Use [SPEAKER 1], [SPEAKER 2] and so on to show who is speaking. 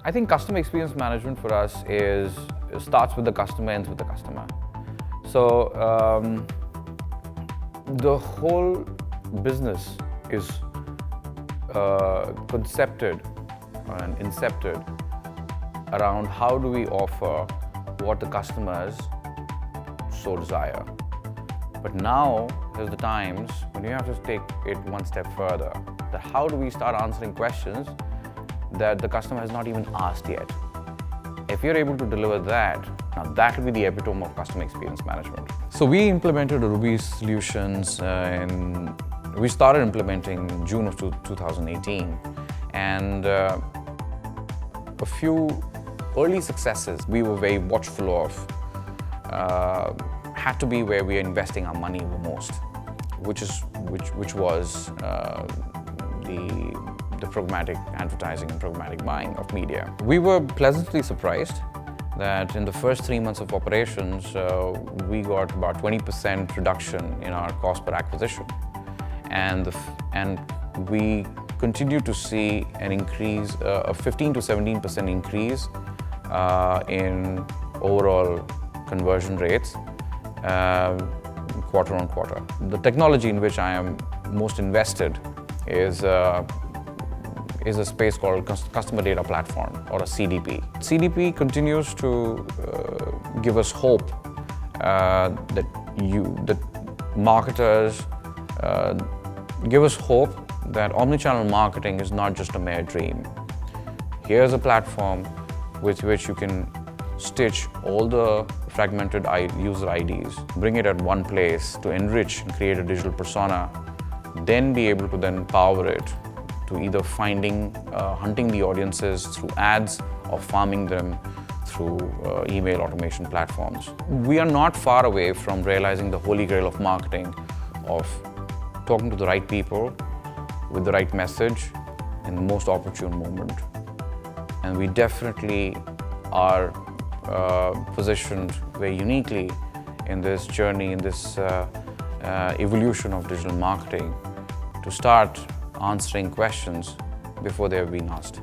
[SPEAKER 1] I think customer experience management for us starts with the customer, ends with the customer. So the whole business is concepted and incepted around how do we offer what the customers so desire. But now is the times when you have to take it one step further. That how do we start answering questions that the customer has not even asked yet? If you're able to deliver that, now that will be the epitome of customer experience management. So we implemented Ruby solutions we started implementing in June of 2018, and a few early successes we were very watchful of had to be where we are investing our money the most, which was the programmatic advertising and programmatic buying of media. We were pleasantly surprised that in the first 3 months of operations, we got about 20% reduction in our cost per acquisition. And we continue to see an increase, a 15 to 17% increase in overall conversion rates quarter on quarter. The technology in which I am most invested is a space called Customer Data Platform, or a CDP. CDP continues to give us hope that marketers give us hope that omnichannel marketing is not just a mere dream. Here's a platform with which you can stitch all the fragmented user IDs, bring it at one place to enrich and create a digital persona, then be able to then power it to either hunting the audiences through ads or farming them through email automation platforms. We are not far away from realizing the holy grail of marketing, of talking to the right people with the right message in the most opportune moment. And we definitely are positioned very uniquely in this journey, in this evolution of digital marketing, to start answering questions before they have been asked.